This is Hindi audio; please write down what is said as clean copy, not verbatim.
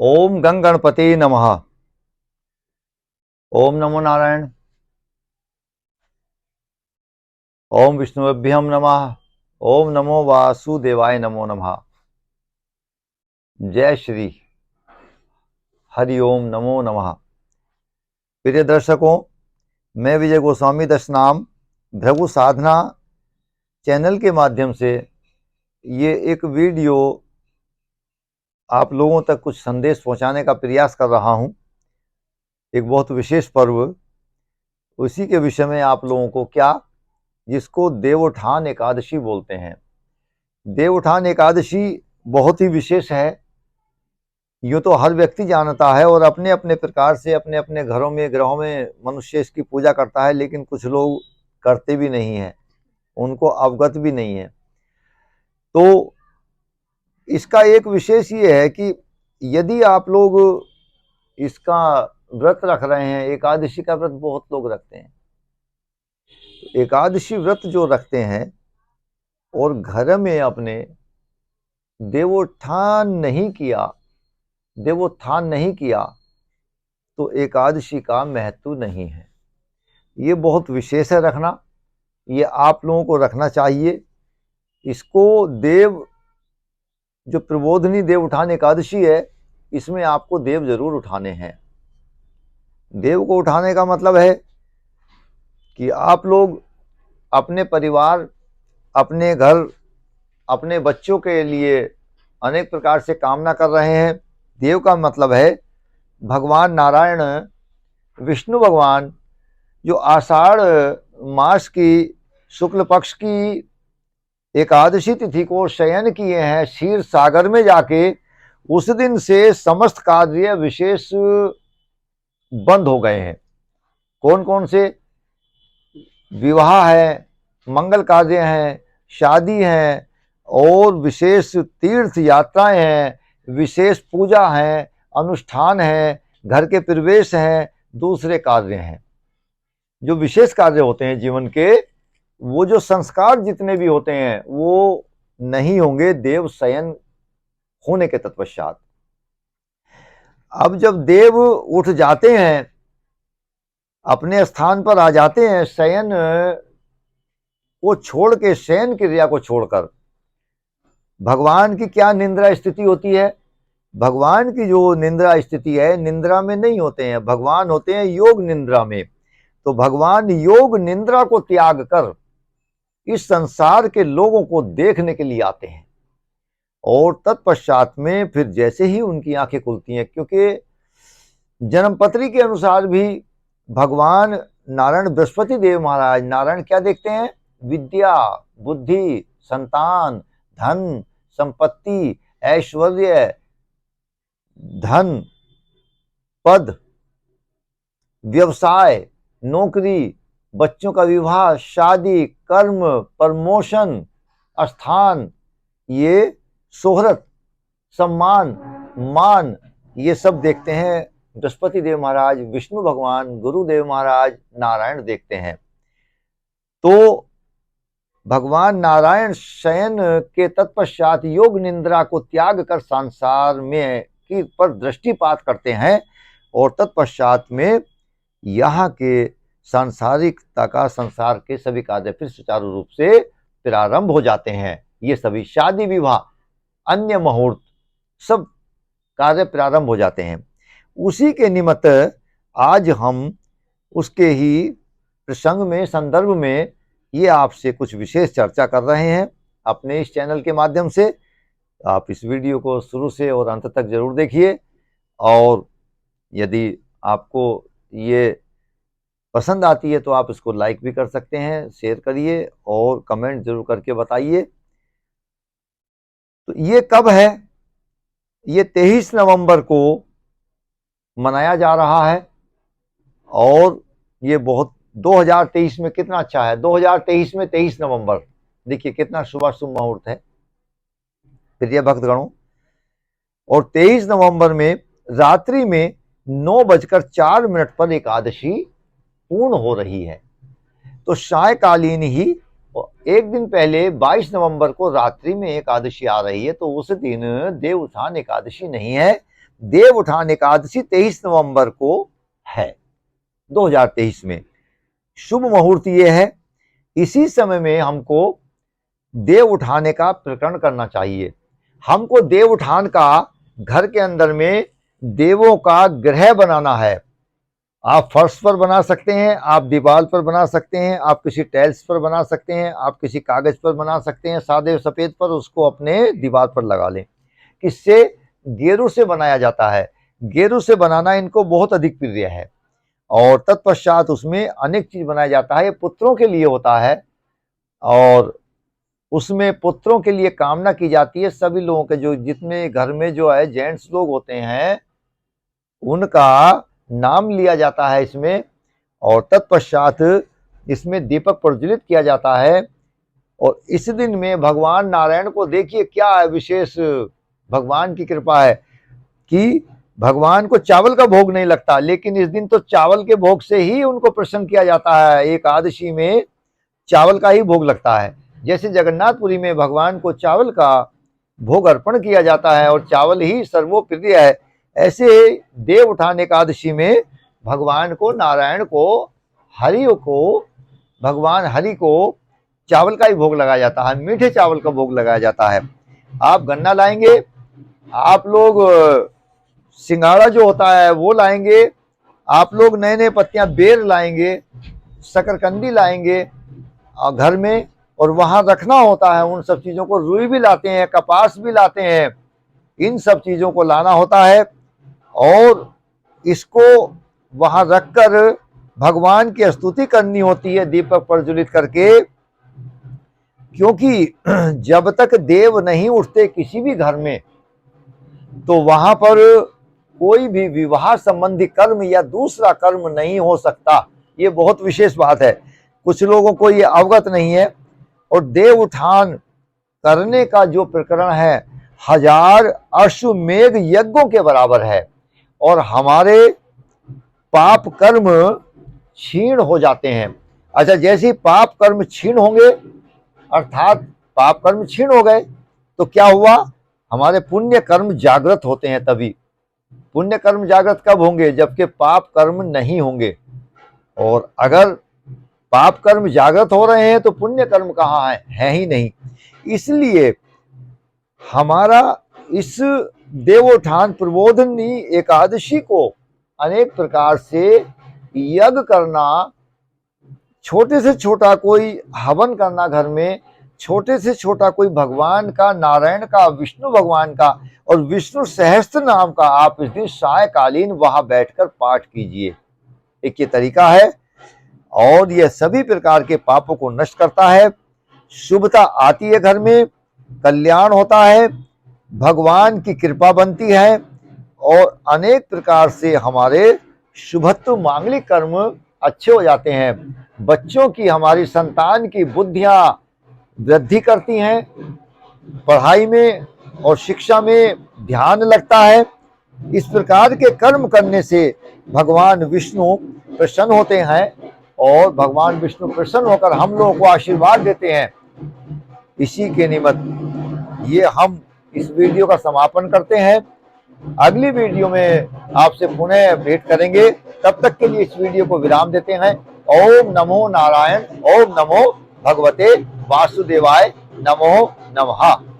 ओम गंग गणपति नमः। ओम नमो नारायण। ओम विष्णुभ्यम नमः। ओम नमो वासुदेवाय नमो नमः। जय श्री हरि ओम नमो नमः। प्रिय दर्शकों, मैं विजय गोस्वामी दशनाम भृगु साधना चैनल के माध्यम से ये एक वीडियो आप लोगों तक कुछ संदेश पहुंचाने का प्रयास कर रहा हूं। एक बहुत विशेष पर्व, उसी के विषय में आप लोगों को जिसको देवोत्थान एकादशी बोलते हैं। देवोत्थान एकादशी बहुत ही विशेष है। यूँ तो हर व्यक्ति जानता है और अपने अपने प्रकार से अपने अपने घरों में ग्रहों में मनुष्य इसकी पूजा करता है, लेकिन कुछ लोग करते भी नहीं हैं, उनको अवगत भी नहीं है। तो इसका एक विशेष ये है कि यदि आप लोग इसका व्रत रख रहे हैं, एकादशी का व्रत बहुत लोग रखते हैं, तो एकादशी व्रत जो रखते हैं और घर में अपने देवोत्थान नहीं किया तो एकादशी का महत्व नहीं है। ये बहुत विशेष है रखना, ये आप लोगों को रखना चाहिए। इसको जो प्रबोधनी देव उठान एकादशी है, इसमें आपको देव जरूर उठाने हैं। देव को उठाने का मतलब है कि आप लोग अपने परिवार, अपने घर, अपने बच्चों के लिए अनेक प्रकार से कामना कर रहे हैं। देव का मतलब है भगवान नारायण, विष्णु भगवान, जो आषाढ़ मास की शुक्ल पक्ष की एकादशी तिथि को शयन किए हैं क्षीर सागर में जाके, उस दिन से समस्त कार्य विशेष बंद हो गए हैं। कौन कौन से? विवाह है, मंगल कार्य हैं, शादी हैं, और विशेष तीर्थ यात्राएं हैं, विशेष पूजा हैं, अनुष्ठान हैं, घर के प्रवेश हैं, दूसरे कार्य हैं। जो विशेष कार्य होते हैं जीवन के, वो जो संस्कार जितने भी होते हैं वो नहीं होंगे देव शयन होने के तत्पश्चात। अब जब देव उठ जाते हैं, अपने स्थान पर आ जाते हैं, शयन को छोड़ के, शयन क्रिया को छोड़कर, भगवान की क्या निंद्रा स्थिति होती है? भगवान की जो निंद्रा स्थिति है, निंद्रा में नहीं होते हैं भगवान, होते हैं योग निंद्रा में। तो भगवान योग निंद्रा को त्याग कर इस संसार के लोगों को देखने के लिए आते हैं, और तत्पश्चात में फिर जैसे ही उनकी आंखें खुलती हैं, क्योंकि जन्मपत्री के अनुसार भी भगवान नारायण बृहस्पति देव महाराज नारायण क्या देखते हैं? विद्या, बुद्धि, संतान, धन, संपत्ति, ऐश्वर्य, धन, पद, व्यवसाय, नौकरी, बच्चों का विवाह, शादी, कर्म, प्रमोशन, स्थान, ये शोहरत, सम्मान, मान, ये सब देखते हैं बृहस्पति देव महाराज, विष्णु भगवान, गुरुदेव महाराज नारायण देखते हैं। तो भगवान नारायण शयन के तत्पश्चात योग निंद्रा को त्याग कर संसार में की पर दृष्टिपात करते हैं, और तत्पश्चात में यहाँ के सांसारिकता का, संसार के सभी कार्य फिर सुचारू रूप से प्रारंभ हो जाते हैं। ये सभी शादी, विवाह, अन्य मुहूर्त, सब कार्य प्रारंभ हो जाते हैं। उसी के निमित्त आज हम उसके ही प्रसंग में, संदर्भ में ये आपसे कुछ विशेष चर्चा कर रहे हैं अपने इस चैनल के माध्यम से। आप इस वीडियो को शुरू से और अंत तक जरूर देखिए, और यदि आपको ये पसंद आती है तो आप इसको लाइक भी कर सकते हैं, शेयर करिए और कमेंट जरूर करके बताइए। तो ये कब है? ये 23 नवंबर को मनाया जा रहा है, और ये बहुत 2023 में कितना अच्छा है। 2023 में 23 नवंबर, देखिए कितना शुभ मुहूर्त है प्रिय भक्तगणों। और 23 नवंबर में रात्रि में 9:04 पर एकादशी पूर्ण हो रही है। तो सायकालीन ही एक दिन पहले 22 नवंबर को रात्रि में एकादशी आ रही है, तो उस दिन देव उत्थान एकादशी नहीं है, देव उठान एकादशी 23 नवंबर को है 2023 में। शुभ मुहूर्त ये है, इसी समय में हमको देव उठाने का प्रकरण करना चाहिए। हमको देव उठान का घर के अंदर में देवों का ग्रह बनाना है। आप फर्श पर बना सकते हैं, आप दीवार पर बना सकते हैं, आप किसी टाइल्स पर बना सकते हैं, आप किसी कागज पर बना सकते हैं, सादे सफेद पर, उसको अपने दीवार पर लगा लें। इससे गेरू से बनाया जाता है। गेरू से बनाना इनको बहुत अधिक प्रिय है और तत्पश्चात उसमें अनेक चीज बनाया जाता है। ये पुत्रों के लिए होता है और उसमें पुत्रों के लिए कामना की जाती है। सभी लोगों के जो जितने घर में जो है जेंट्स लोग होते हैं उनका नाम लिया जाता है इसमें, और तत्पश्चात इसमें दीपक प्रज्वलित किया जाता है। और इस दिन में भगवान नारायण को देखिए क्या विशेष भगवान की कृपा है कि भगवान को चावल का भोग नहीं लगता, लेकिन इस दिन तो चावल के भोग से ही उनको प्रसन्न किया जाता है। एकादशी में चावल का ही भोग लगता है। जैसे जगन्नाथपुरी में भगवान को चावल का भोग अर्पण किया जाता है और चावल ही सर्वोप्रिय है, ऐसे देव उठान एकादशी में भगवान को, नारायण को, हरि को, भगवान हरि को चावल का ही भोग लगाया जाता है, मीठे चावल का भोग लगाया जाता है। आप गन्ना लाएंगे, आप लोग सिंघाड़ा जो होता है वो लाएंगे, आप लोग नए नए पत्तियां बेर लाएंगे, शकरकंदी लाएंगे घर में, और वहां रखना होता है उन सब चीजों को। रुई भी लाते हैं, कपास भी लाते हैं, इन सब चीजों को लाना होता है और इसको वहां रखकर भगवान की स्तुति करनी होती है दीपक प्रज्वलित करके। क्योंकि जब तक देव नहीं उठते किसी भी घर में तो वहां पर कोई भी विवाह संबंधी कर्म या दूसरा कर्म नहीं हो सकता। ये बहुत विशेष बात है, कुछ लोगों को ये अवगत नहीं है। और देव उठान करने का जो प्रकरण है 1000 अश्वमेध यज्ञों के बराबर है और हमारे पाप कर्म क्षीण हो जाते हैं। अच्छा, जैसे ही पाप कर्म क्षीण होंगे, अर्थात पाप कर्म क्षीण हो गए, तो क्या हुआ, हमारे पुण्य कर्म जागृत होते हैं। तभी पुण्य कर्म जागृत कब होंगे, जबकि पाप कर्म नहीं होंगे। और अगर पाप कर्म जागृत हो रहे हैं तो पुण्य कर्म कहाँ है ही नहीं। इसलिए हमारा इस देवोत्थान प्रबोधिनी एकादशी को अनेक प्रकार से यज्ञ करना, छोटे से छोटा कोई हवन करना घर में, छोटे से छोटा कोई भगवान का, नारायण का, विष्णु भगवान का और विष्णु सहस्त्र नाम का आप इस दिन सायकालीन वहां बैठकर पाठ कीजिए। एक ये तरीका है और यह सभी प्रकार के पापों को नष्ट करता है। शुभता आती है घर में, कल्याण होता है, भगवान की कृपा बनती है और अनेक प्रकार से हमारे शुभत्व मांगलिक कर्म अच्छे हो जाते हैं। बच्चों की, हमारी संतान की बुद्धियां वृद्धि करती हैं, पढ़ाई में और शिक्षा में ध्यान लगता है। इस प्रकार के कर्म करने से भगवान विष्णु प्रसन्न होते हैं और भगवान विष्णु प्रसन्न होकर हम लोगों को आशीर्वाद देते हैं। इसी के निमित्त ये हम इस वीडियो का समापन करते हैं। अगली वीडियो में आपसे पुनः भेंट करेंगे, तब तक के लिए इस वीडियो को विराम देते हैं। ओम नमो नारायण, ओम नमो भगवते वासुदेवाय, नमो नमः।